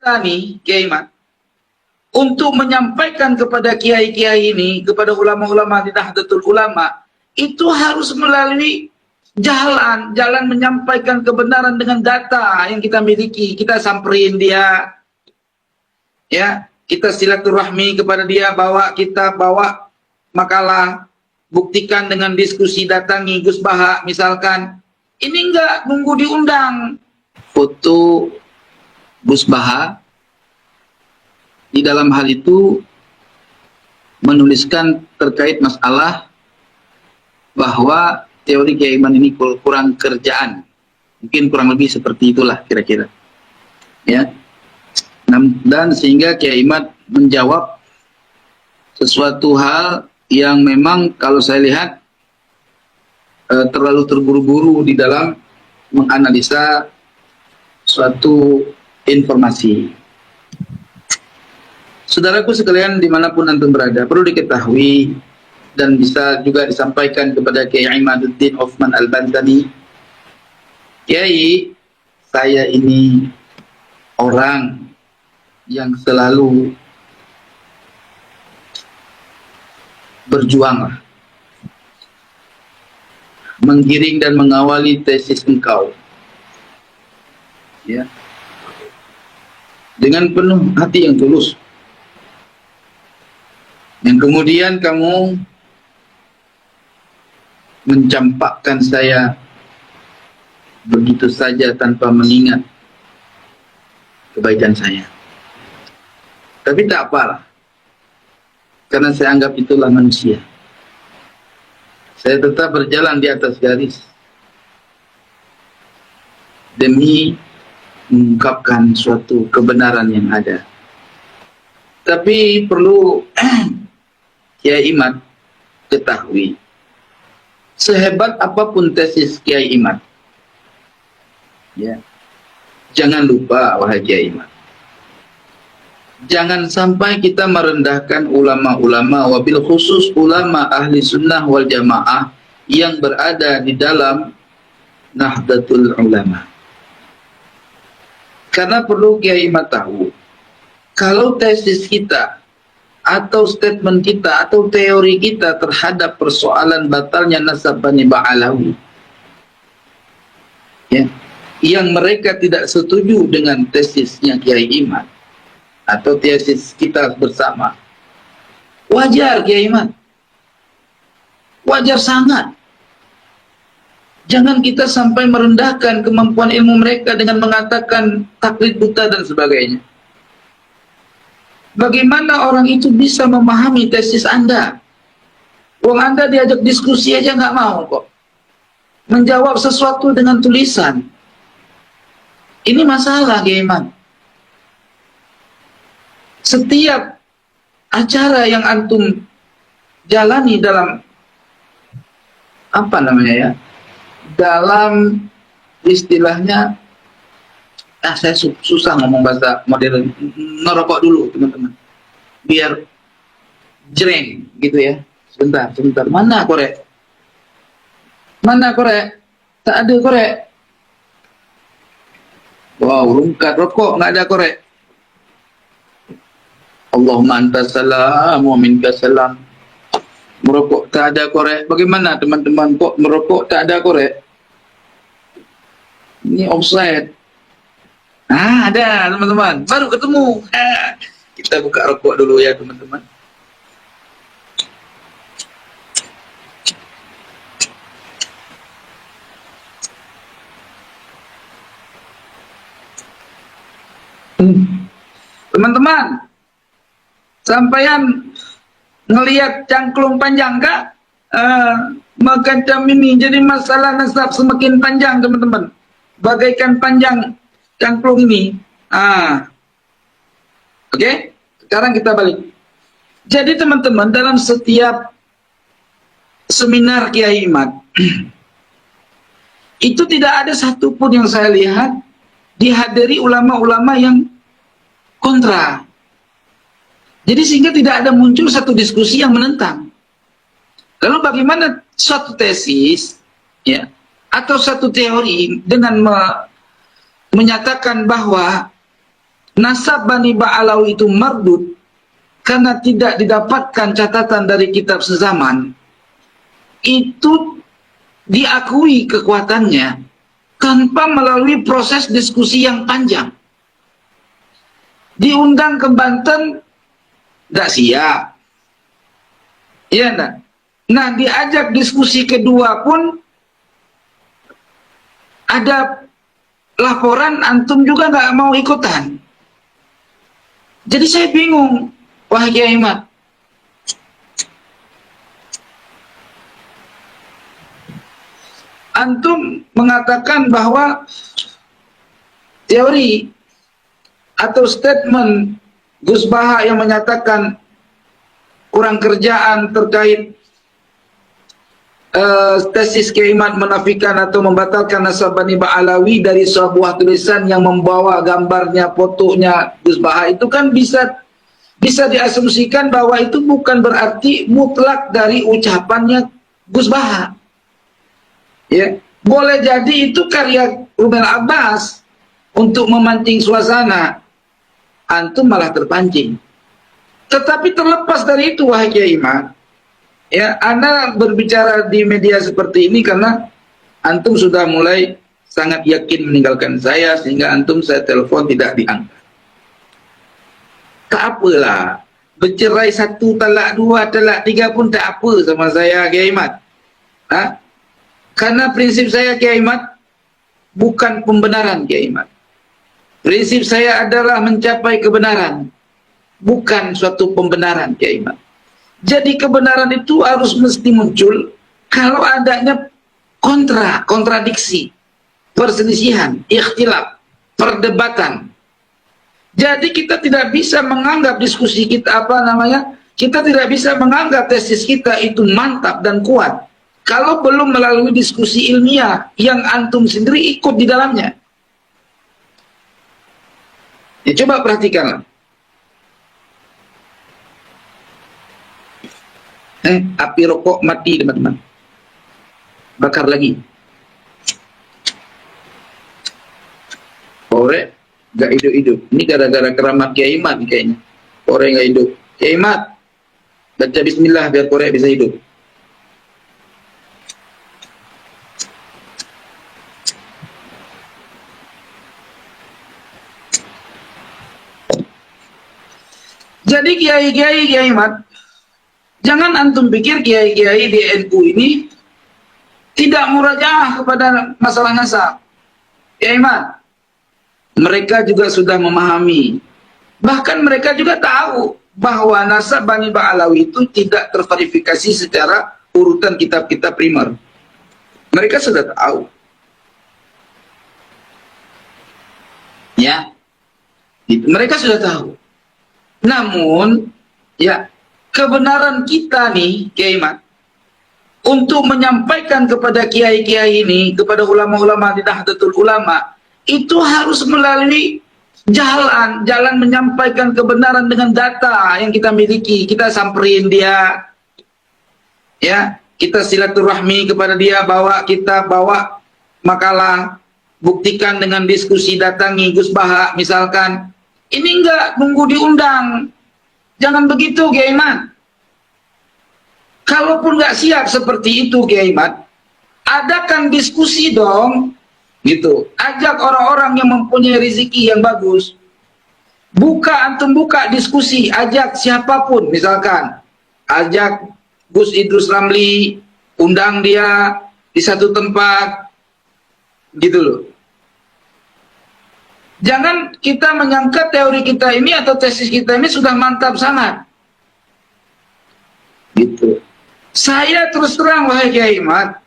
kita nih, Kiai Mat, untuk menyampaikan kepada kiai-kiai ini, kepada ulama-ulama di Nahdlatul Ulama, itu harus melalui jalan menyampaikan kebenaran dengan data yang kita miliki. Kita samperin dia, ya, kita silaturahmi kepada dia, kita bawa makalah, buktikan dengan diskusi, datangi Gus Baha misalkan. Ini enggak nunggu diundang. Foto Gus Baha di dalam hal itu menuliskan terkait masalah bahwa teori Kiai Iman ini kurang kerjaan. Mungkin kurang lebih seperti itulah kira-kira. Ya. Dan sehingga Kiai Iman menjawab sesuatu hal yang memang kalau saya lihat terlalu terburu-buru di dalam menganalisa suatu informasi. Saudaraku sekalian dimanapun antum berada, perlu diketahui dan bisa juga disampaikan kepada Kiai Imaduddin Uthman Al-Bantani. Kiai, saya ini orang yang selalu berjuang, menggiring dan mengawali tesis engkau, ya, dengan penuh hati yang tulus. Yang kemudian kamu mencampakkan saya begitu saja tanpa mengingat kebaikan saya. Tapi tak apalah, karena saya anggap itulah manusia. Saya tetap berjalan di atas garis demi mengungkapkan suatu kebenaran yang ada. Tapi perlu Kiai Iman ketahui, sehebat apapun tesis Kiai Iman, ya, jangan lupa wahai Kiai Iman, jangan sampai kita merendahkan ulama-ulama, wabil khusus ulama ahli sunnah wal jamaah yang berada di dalam Nahdlatul Ulama. Karena perlu Kiai Iman tahu, kalau tesis kita atau statement kita atau teori kita terhadap persoalan batalnya nasab Bani Ba'alawi, ya, yang mereka tidak setuju dengan tesisnya Kiai Iman atau tesis kita bersama, wajar Kiai Iman, wajar sangat. Jangan kita sampai merendahkan kemampuan ilmu mereka dengan mengatakan taklid buta dan sebagainya. Bagaimana orang itu bisa memahami tesis Anda? Wong Anda diajak diskusi aja nggak mau kok. Menjawab sesuatu dengan tulisan. Ini masalah, Kiai Iman. Setiap acara yang antum jalani dalam apa namanya ya? Dalam istilahnya, saya susah ngomong bahasa modern, ngerokok dulu teman-teman, biar jreng gitu ya. Sebentar, mana korek? Tak ada korek. Wow, rungkat rokok, nggak ada korek. Allahumma anta salam wa minka salam. Merokok tak ada korek. Bagaimana teman-teman, kok merokok tak ada korek? Ini offside. Ada teman-teman, baru ketemu. Kita buka rokok dulu ya teman-teman. Teman-teman, sampean ngelihat cangklung panjang kak? Macam ini jadi masalah nasab semakin panjang teman-teman, bagaikan panjang cangklung ini. Oke? Sekarang kita balik. Jadi teman-teman, dalam setiap seminar Kiai Iman itu tidak ada satupun yang saya lihat dihadiri ulama-ulama yang kontra. Jadi sehingga tidak ada muncul satu diskusi yang menentang. Lalu bagaimana suatu tesis, ya, atau satu teori dengan menyatakan bahwa nasab Bani Ba'alawi itu mardud karena tidak didapatkan catatan dari kitab sezaman, itu diakui kekuatannya tanpa melalui proses diskusi yang panjang. Diundang ke Banten, tidak siap. Iya enggak? Nah, diajak diskusi kedua pun ada laporan, antum juga nggak mau ikutan. Jadi saya bingung, wah Kiai Ahmad. Antum mengatakan bahwa teori atau statement Gus Baha yang menyatakan kurang kerjaan terkait tesis Kiai Ahmad menafikan atau membatalkan nasab Bani Ba'alawi dari sebuah tulisan yang membawa gambarnya, fotonya Gus Baha, itu kan bisa diasumsikan bahwa itu bukan berarti mutlak dari ucapannya Gus Baha. Ya, boleh jadi itu karya Rumel Abbas untuk memancing suasana, antum malah terpancing. Tetapi terlepas dari itu, wahai Kiai Ahmad, ya, Anda berbicara di media seperti ini karena antum sudah mulai sangat yakin meninggalkan saya, sehingga antum saya telepon tidak diangkat. Tak apalah, bercerai 1, talak 2, talak 3 pun tak apa sama saya, Kiai Ahmad. Karena prinsip saya, Kiai Ahmad, bukan pembenaran, Kiai Ahmad. Prinsip saya adalah mencapai kebenaran, bukan suatu pembenaran, Kiai Ahmad. Jadi kebenaran itu harus mesti muncul kalau adanya kontradiksi, perselisihan, ikhtilaf, perdebatan. Jadi kita tidak bisa menganggap diskusi kita kita tidak bisa menganggap tesis kita itu mantap dan kuat kalau belum melalui diskusi ilmiah yang antum sendiri ikut di dalamnya. Ya, coba perhatikanlah. Api rokok mati, teman-teman. Bakar lagi. Korek gak hidup-hidup. Ini gara-gara keramat Kiai Ahmad kayaknya. Korek gak hidup. Kiai Ahmad, baca bismillah biar korek bisa hidup. Jadi Kiai Ahmad, jangan antum pikir kiai-kiai di NU ini tidak murajaah kepada masalah nasab. Kiai Ahmad, mereka juga sudah memahami. Bahkan mereka juga tahu bahwa nasab Bani Ba'alawi itu tidak terverifikasi secara urutan kitab-kitab primer. Mereka sudah tahu. Ya, mereka sudah tahu. Namun, ya, kebenaran kita nih, Kiai Ahmad, untuk menyampaikan kepada kiai-kiai ini, kepada ulama-ulama di Nahdlatul Ulama, itu harus melalui jalan menyampaikan kebenaran dengan data yang kita miliki. Kita samperin dia, ya, kita silaturahmi kepada dia, kita bawa makalah, buktikan dengan diskusi, datangi Gus Baha misalkan. Ini enggak nunggu diundang. Jangan begitu, Kiai Ahmad. Kalaupun nggak siap seperti itu, Kiai Ahmad, adakan diskusi dong, gitu. Ajak orang-orang yang mempunyai rezeki yang bagus. Antum buka diskusi, ajak siapapun, misalkan, ajak Gus Idrus Ramli, undang dia di satu tempat, gitu loh. Jangan kita menyangka teori kita ini atau tesis kita ini sudah mantap sangat. Gitu. Saya terus terang, wahai Kiai Ahmad,